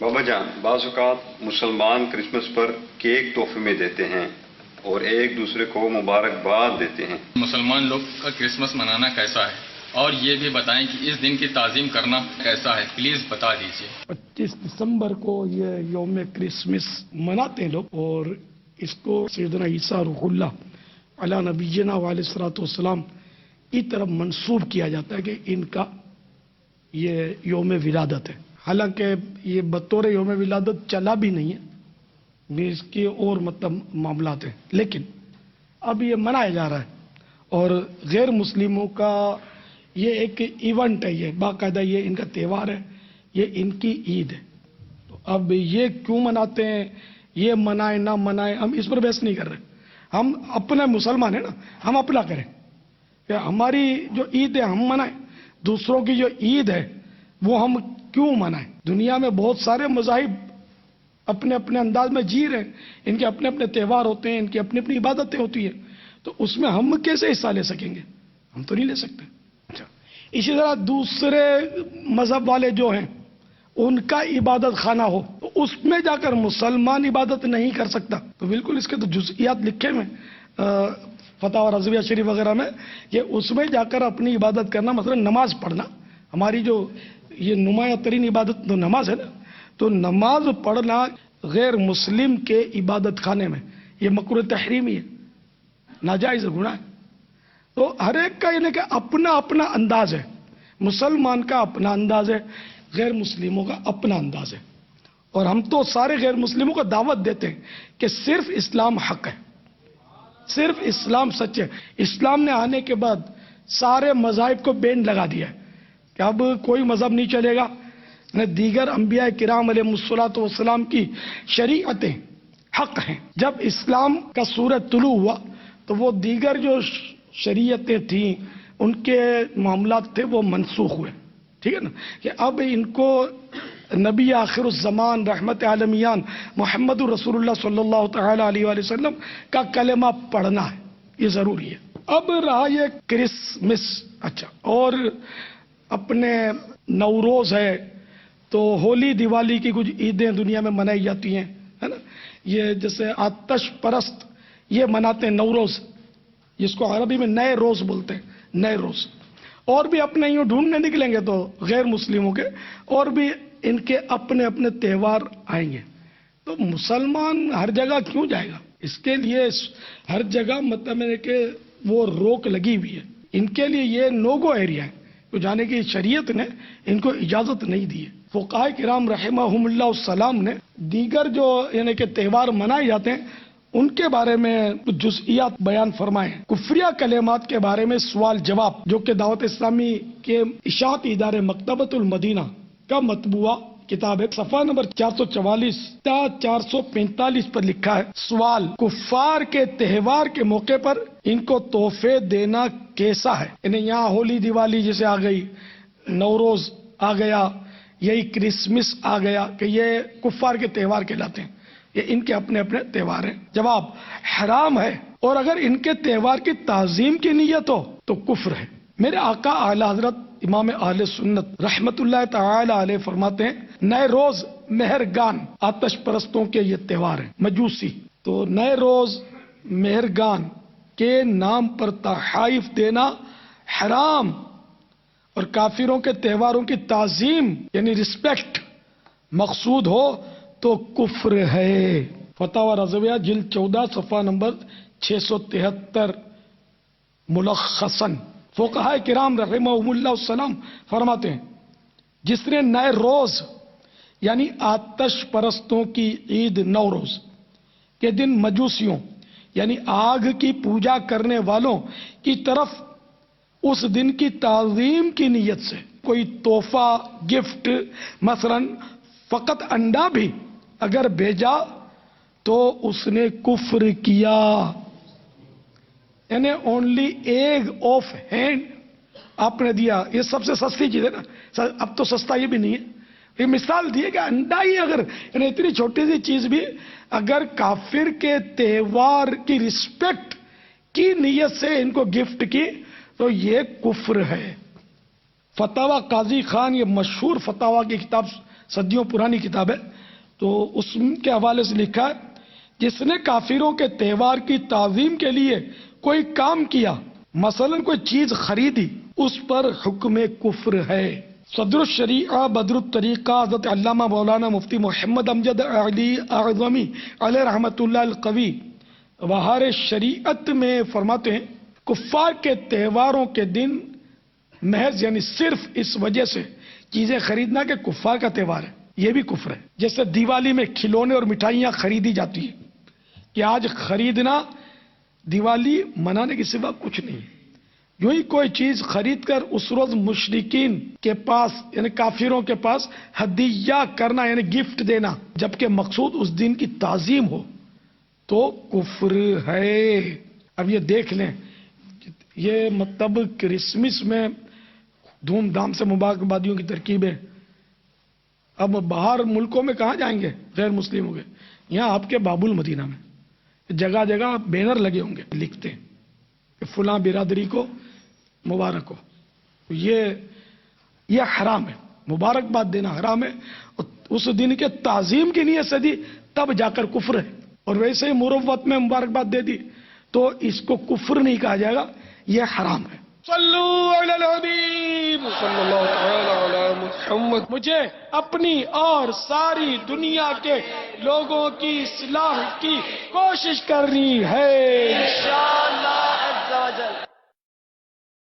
بابا جان، بعض اوقات مسلمان کرسمس پر کیک تحفے میں دیتے ہیں اور ایک دوسرے کو مبارکباد دیتے ہیں۔ مسلمان لوگ کا کرسمس منانا کیسا ہے اور یہ بھی بتائیں کہ اس دن کی تعظیم کرنا کیسا ہے، پلیز بتا دیجیے۔ 25 دسمبر کو یہ یوم کرسمس مناتے ہیں لوگ، اور اس کو سیدنا عیسیٰ روح اللہ علی نبینا علیہ الصلوۃ والسلام کی طرف منسوب کیا جاتا ہے کہ ان کا یہ یوم ولادت ہے۔ حالانکہ یہ بطور یوم ولادت چلا بھی نہیں ہے، بھی اس کے اور مطلب معاملات ہیں، لیکن اب یہ منایا جا رہا ہے اور غیر مسلموں کا یہ ایک ایونٹ ہے، یہ باقاعدہ یہ ان کا تہوار ہے، یہ ان کی عید ہے۔ تو اب یہ کیوں مناتے ہیں، یہ منائے نہ منائے، ہم اس پر بحث نہیں کر رہے۔ ہم اپنے مسلمان ہیں نا، ہم اپنا کریں کہ ہماری جو عید ہے ہم منائیں، دوسروں کی جو عید ہے وہ ہم کیوں منائیں۔ دنیا میں بہت سارے مذاہب اپنے اپنے انداز میں جی رہے ہیں، ان کے اپنے اپنے تہوار ہوتے ہیں، ان کی اپنی اپنی عبادتیں ہوتی ہیں، تو اس میں ہم کیسے حصہ لے سکیں گے؟ ہم تو نہیں لے سکتے۔ اسی طرح دوسرے مذہب والے جو ہیں ان کا عبادت خانہ ہو تو اس میں جا کر مسلمان عبادت نہیں کر سکتا، تو بالکل اس کے تو جزئیات لکھے ہوئے فتح رضویہ شریف وغیرہ میں، کہ اس میں جا کر اپنی عبادت کرنا، مثلا نماز پڑھنا، ہماری جو یہ نمایاں ترین عبادت تو نماز ہے نا، تو نماز پڑھنا غیر مسلم کے عبادت خانے میں یہ مکروہ تحریمی ہے، ناجائز گناہ ہے۔ تو ہر ایک کا یعنی کہ اپنا اپنا انداز ہے، مسلمان کا اپنا انداز ہے، غیر مسلموں کا اپنا انداز ہے، اور ہم تو سارے غیر مسلموں کو دعوت دیتے ہیں کہ صرف اسلام حق ہے، صرف اسلام سچ ہے۔ اسلام نے آنے کے بعد سارے مذاہب کو بین لگا دیا ہے کہ اب کوئی مذہب نہیں چلے گا، دیگر انبیاء کرام علیہ الصلوۃ والسلام کی شریعتیں حق ہیں۔ جب اسلام کا سورج طلوع ہوا تو وہ دیگر جو شریعتیں تھیں، ان کے معاملات تھے، وہ منسوخ ہوئے، ٹھیک ہے نا، کہ اب ان کو نبی آخر الزمان رحمت عالمیان محمد رسول اللہ صلی اللہ تعالی علیہ وآلہ وسلم کا کلمہ پڑھنا ہے، یہ ضروری ہے۔ اب رہا یہ کرسمس، اچھا، اور اپنے نوروز ہے، تو ہولی دیوالی کی کچھ عیدیں دنیا میں منائی جاتی ہیں، ہے نا، یہ جیسے آتش پرست یہ مناتے ہیں نوروز، جس کو عربی میں نئے روز بولتے ہیں، نئے روز، اور بھی اپنے یوں ڈھونڈنے نکلیں گے تو غیر مسلموں کے اور بھی ان کے اپنے اپنے تہوار آئیں گے۔ تو مسلمان ہر جگہ کیوں جائے گا؟ اس کے لیے ہر جگہ مطلب ہے کہ وہ روک لگی ہوئی ہے، ان کے لیے یہ نو گو ایریا ہے، تو جانے کی شریعت نے ان کو اجازت نہیں دی ہے۔ فقہاء کرام رحمہم اللہ السلام نے دیگر جو یعنی کہ تہوار منائے جاتے ہیں ان کے بارے میں کچھ جزئیات بیان فرمائے ہیں۔ کفریہ کلمات کے بارے میں سوال جواب، جو کہ دعوت اسلامی کے اشاعتی ادارے مکتبۃ المدینہ کا مطبوعہ کتاب ہے، صفحہ نمبر 444 تا 445 پر لکھا ہے، سوال، کفار کے تہوار کے موقع پر ان کو تحفے دینا کیسا ہے؟ یعنی یہاں ہولی دیوالی جیسے آ گئی، نوروز آ گیا، یہی کرسمس آ گیا کہ یہ کفار کے تہوار کہلاتے ہیں، یہ ان کے اپنے اپنے تہوار ہیں۔ جواب، حرام ہے، اور اگر ان کے تہوار کی تعظیم کی نیت ہو تو کفر ہے۔ میرے آقا اعلی حضرت امام اہل سنت رحمت اللہ تعالی علیہ فرماتے ہیں، نئے روز مہرگان آتش پرستوں کے یہ تہوار ہیں، مجوسی، تو نئے روز مہرگان کے نام پر تحائف دینا حرام، اور کافروں کے تہواروں کی تعظیم یعنی رسپیکٹ مقصود ہو تو کفر ہے۔ فتح رضویہ جلد 14 صفحہ نمبر 673 ملخصاً۔ فقہاء کرام رحمہم اللہ السلام فرماتے ہیں، جس نے نئے روز یعنی آتش پرستوں کی عید نوروز کے دن مجوسیوں یعنی آگ کی پوجا کرنے والوں کی طرف اس دن کی تعظیم کی نیت سے کوئی تحفہ، گفٹ، مثلا فقط انڈا بھی اگر بھیجا تو اس نے کفر کیا، یعنی اونلی ایگ آف ہینڈ آپ نے دیا، یہ سب سے سستی چیز ہے نا، اب تو سستا یہ بھی نہیں ہے، یہ مثال دی ہے کہ انڈا ہی اگر یعنی اتنی چھوٹی سی چیز بھی اگر کافر کے تہوار کی رسپیکٹ کی نیت سے ان کو گفٹ کی تو یہ کفر ہے۔ فتاوی قاضی خان، یہ مشہور فتاوی کی کتاب صدیوں پرانی کتاب ہے، تو اس کے حوالے سے لکھا ہے جس نے کافروں کے تہوار کی تعظیم کے لیے کوئی کام کیا، مثلا کوئی چیز خریدی، اس پر حکم کفر ہے۔ صدر الشریعہ بدر الطریقہ حضرت علامہ مولانا مفتی محمد امجد علی اعظمی علیہ رحمۃ اللہ القوی بہار شریعت میں فرماتے ہیں کفار کے تہواروں کے دن محض یعنی صرف اس وجہ سے چیزیں خریدنا کہ کفار کا تہوار ہے، یہ بھی کفر ہے۔ جیسے دیوالی میں کھلونے اور مٹھائیاں خریدی جاتی ہیں کہ آج خریدنا دیوالی منانے کے سوا کچھ نہیں ہے، یوں ہی کوئی چیز خرید کر اس روز مشرکین کے پاس یعنی کافروں کے پاس ہدیہ کرنا یعنی گفٹ دینا، جبکہ مقصود اس دن کی تعظیم ہو تو کفر ہے۔ اب یہ دیکھ لیں، یہ مطلب کرسمس میں دھوم دھام سے مبارکبادیوں کی ترکیبیں، اب باہر ملکوں میں کہاں جائیں گے غیر مسلموں کے، یہاں آپ کے باب المدینہ میں جگہ جگہ بینر لگے ہوں گے، لکھتے ہیں کہ فلاں برادری کو مبارک ہو۔ یہ حرام ہے، مبارکباد دینا حرام ہے، اس دن کے تعظیم کی نیت سے دی تب جا کر کفر ہے، اور ویسے ہی مروت میں مبارکباد دے دی تو اس کو کفر نہیں کہا جائے گا، یہ حرام ہے۔ صلو علی الحبیب صلی اللہ تعالی علی محمد۔ مجھے اپنی اور ساری دنیا کے لوگوں کی اصلاح کی کوشش کرنی ہے انشاءاللہ۔